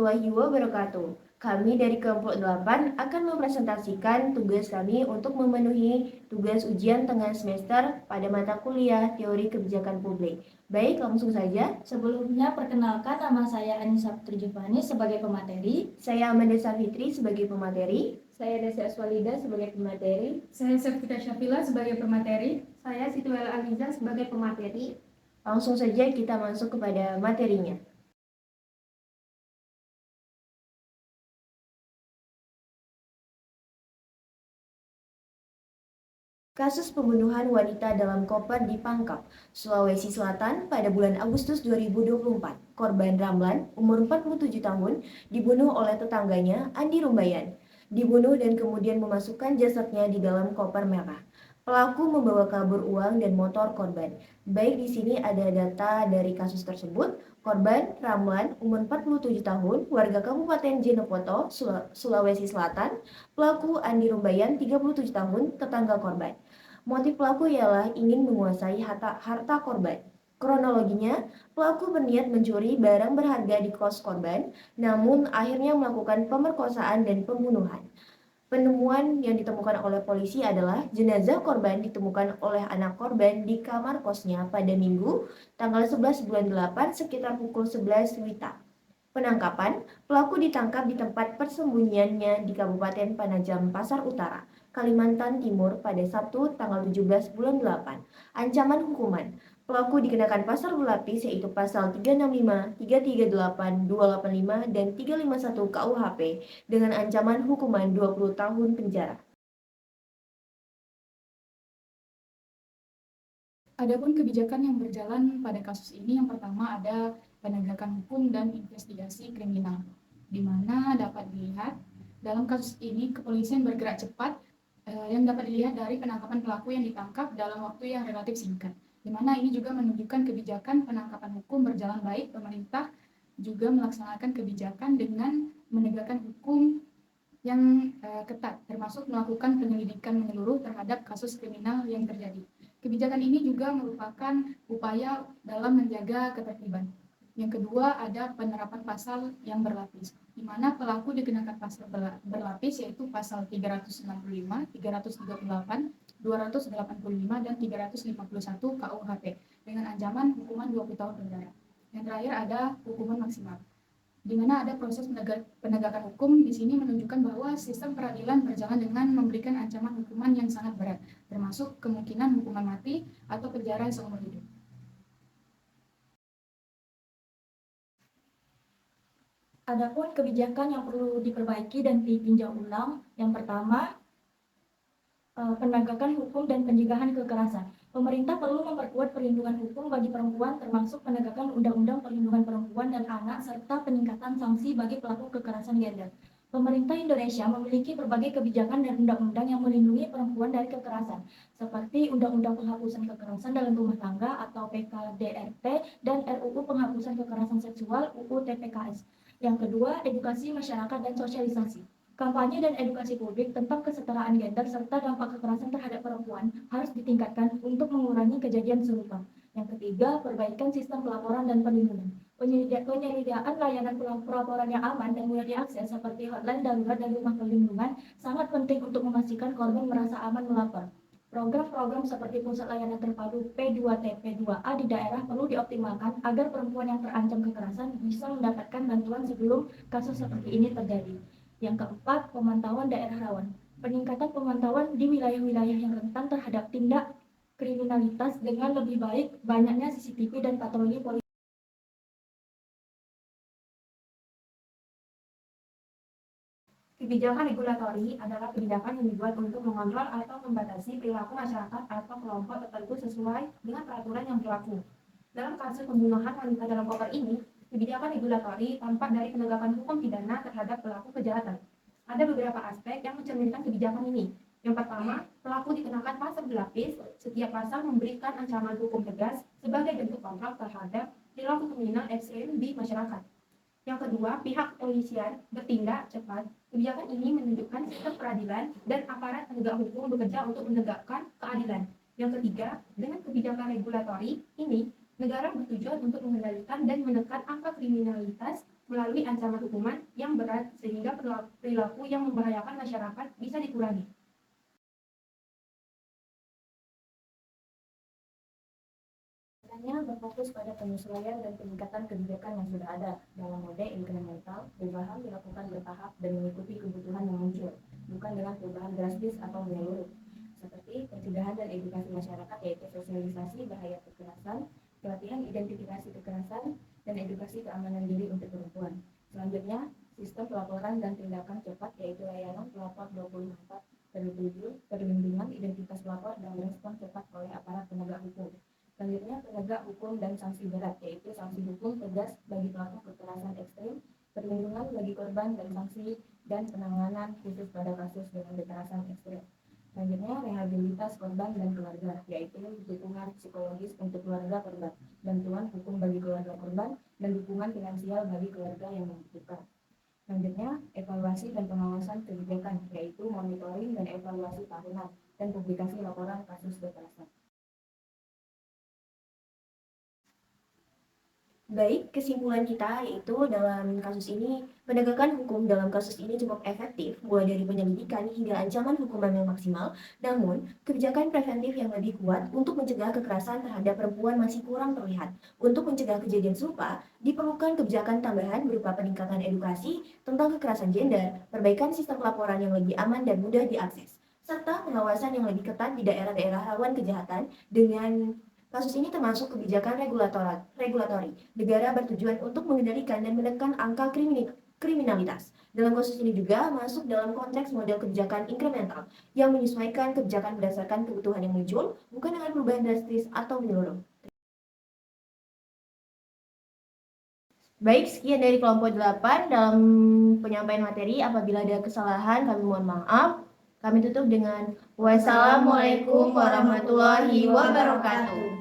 warahmatullahi wabarakatuh. Kami dari kelompok 8 akan mempresentasikan tugas kami untuk memenuhi tugas ujian tengah semester pada mata kuliah Teori Kebijakan Publik. Baik, langsung saja. Sebelumnya, perkenalkan nama saya Anissa Putri Jufani sebagai pemateri. Saya Amanda Safitri sebagai pemateri. Saya Desi Aswalida sebagai pemateri. Saya Sefita Syafila sebagai pemateri. Saya Situela Aliza sebagai pemateri. Langsung saja kita masuk kepada materinya. Kasus pembunuhan wanita dalam koper di Pangkep, Sulawesi Selatan pada bulan Agustus 2024. Korban Ramlan, umur 47 tahun, dibunuh oleh tetangganya, Andi Rumbayan. Dibunuh dan kemudian memasukkan jasadnya di dalam koper merah. Pelaku membawa kabur uang dan motor korban. Baik di sini ada data dari kasus tersebut. Korban Ramlan, umur 47 tahun, warga Kabupaten Jeneponto, Sulawesi Selatan. Pelaku Andi Rumbayan, 37 tahun, tetangga korban. Motif pelaku ialah ingin menguasai harta korban. Kronologinya, pelaku berniat mencuri barang berharga di kos korban, namun akhirnya melakukan pemerkosaan dan pembunuhan. Penemuan yang ditemukan oleh polisi adalah jenazah korban ditemukan oleh anak korban di kamar kosnya pada Minggu, tanggal 11 bulan 8 sekitar pukul 11 WITA. Penangkapan, pelaku ditangkap di tempat persembunyiannya di Kabupaten Penajam Pasar Utara, Kalimantan Timur pada Sabtu tanggal 17 bulan 8. Ancaman hukuman, pelaku dikenakan pasal berlapis yaitu pasal 365, 338, 285, dan 351 KUHP dengan ancaman hukuman 20 tahun penjara. Adapun kebijakan yang berjalan pada kasus ini, yang pertama ada penegakan hukum dan investigasi kriminal, di mana dapat dilihat dalam kasus ini kepolisian bergerak cepat yang dapat dilihat dari penangkapan pelaku yang ditangkap dalam waktu yang relatif singkat, di mana ini juga menunjukkan kebijakan penangkapan hukum berjalan baik. Pemerintah juga melaksanakan kebijakan dengan menegakkan hukum yang ketat, termasuk melakukan penyelidikan menyeluruh terhadap kasus kriminal yang terjadi. Kebijakan ini juga merupakan upaya dalam menjaga ketertiban. Yang kedua ada penerapan pasal yang berlapis, di mana pelaku dikenakan pasal berlapis yaitu pasal 365, 338, 285, dan 351 KUHP dengan ancaman hukuman 20 tahun penjara. Yang terakhir ada hukuman maksimal, di mana ada proses penegakan hukum. Di sini menunjukkan bahwa sistem peradilan berjalan dengan memberikan ancaman hukuman yang sangat berat, termasuk kemungkinan hukuman mati atau penjara seumur hidup. Adapun kebijakan yang perlu diperbaiki dan ditinjau ulang, yang pertama, penegakan hukum dan pencegahan kekerasan. Pemerintah perlu memperkuat perlindungan hukum bagi perempuan, termasuk penegakan Undang-Undang Perlindungan Perempuan dan Anak, serta peningkatan sanksi bagi pelaku kekerasan gender. Pemerintah Indonesia memiliki berbagai kebijakan dan undang-undang yang melindungi perempuan dari kekerasan, seperti Undang-Undang Penghapusan Kekerasan dalam Rumah Tangga atau PKDRT dan RUU Penghapusan Kekerasan Seksual UU TPKS. Yang kedua, edukasi masyarakat dan sosialisasi. Kampanye dan edukasi publik tentang kesetaraan gender serta dampak kekerasan terhadap perempuan harus ditingkatkan untuk mengurangi kejadian serupa. Yang ketiga, perbaikan sistem pelaporan dan perlindungan. Penyediaan layanan pelaporan yang aman dan mudah diakses seperti hotline darurat dan rumah perlindungan sangat penting untuk memastikan korban merasa aman melapor. Program-program seperti pusat layanan terpadu P2T, P2A di daerah perlu dioptimalkan agar perempuan yang terancam kekerasan bisa mendapatkan bantuan sebelum kasus seperti ini terjadi. Yang keempat, pemantauan daerah rawan. Peningkatan pemantauan di wilayah-wilayah yang rentan terhadap tindak kriminalitas dengan lebih baik banyaknya CCTV dan patroli polisi. Kebijakan regulatori adalah kebijakan yang dibuat untuk mengontrol atau membatasi perilaku masyarakat atau kelompok tertentu sesuai dengan peraturan yang berlaku. Dalam kasus pembunuhan wanita dalam koper ini, kebijakan regulatori tampak dari penegakan hukum pidana terhadap pelaku kejahatan. Ada beberapa aspek yang mencerminkan kebijakan ini. Yang pertama, pelaku dikenakan pasal berlapis. Setiap pasal memberikan ancaman hukum tegas sebagai bentuk kontrol terhadap perilaku kriminal ekstrem di masyarakat. Yang kedua, pihak kepolisian bertindak cepat. Kebijakan ini menunjukkan sistem peradilan dan aparat penegak hukum bekerja untuk menegakkan keadilan. Yang ketiga, dengan kebijakan regulatori ini, negara bertujuan untuk mengendalikan dan menekan angka kriminalitas melalui ancaman hukuman yang berat sehingga perilaku yang membahayakan masyarakat bisa dikurangi. Caranya berfokus pada penyesuaian dan peningkatan kebijakan yang sudah ada dalam mode inkremental. Perubahan dilakukan bertahap dan mengikuti kebutuhan yang muncul, bukan dengan perubahan drastis atau menyeluruh. Seperti pencegahan dan edukasi masyarakat, yaitu sosialisasi bahaya kekerasan, pelatihan identifikasi kekerasan, dan edukasi keamanan diri untuk perempuan. Selanjutnya, sistem pelaporan dan tindakan cepat, yaitu layanan pelapor 24/7, perlindungan identitas pelapor dan respon cepat oleh aparat penegak hukum. Selanjutnya, penegak hukum dan sanksi berat, yaitu sanksi hukum tegas bagi pelaku kekerasan ekstrim, perlindungan bagi korban dan sanksi dan penanganan khusus pada kasus dengan kekerasan ekstrim. Selanjutnya, rehabilitas korban dan keluarga, yaitu dukungan psikologis untuk keluarga korban, bantuan hukum bagi keluarga korban, dan dukungan finansial bagi keluarga yang membutuhkan. Selanjutnya, evaluasi dan pengawasan kebijakan, yaitu monitoring dan evaluasi tahunan, dan publikasi laporan kasus kekerasan. Baik, kesimpulan kita yaitu dalam kasus ini, penegakan hukum dalam kasus ini cukup efektif, mulai dari penyelidikan hingga ancaman hukuman yang maksimal. Namun, kebijakan preventif yang lebih kuat untuk mencegah kekerasan terhadap perempuan masih kurang terlihat. Untuk mencegah kejadian serupa, diperlukan kebijakan tambahan berupa peningkatan edukasi tentang kekerasan gender, perbaikan sistem pelaporan yang lebih aman dan mudah diakses, serta pengawasan yang lebih ketat di daerah-daerah rawan kejahatan. Dengan kasus ini termasuk kebijakan regulatori. Negara bertujuan untuk mengendalikan dan menekan angka kriminalitas. Dalam kasus ini juga masuk dalam konteks model kebijakan inkremental yang menyesuaikan kebijakan berdasarkan kebutuhan yang muncul, bukan dengan perubahan drastis atau menyeluruh. Baik, sekian dari kelompok 8 dalam penyampaian materi. Apabila ada kesalahan, kami mohon maaf. Kami tutup dengan wassalamualaikum warahmatullahi wabarakatuh.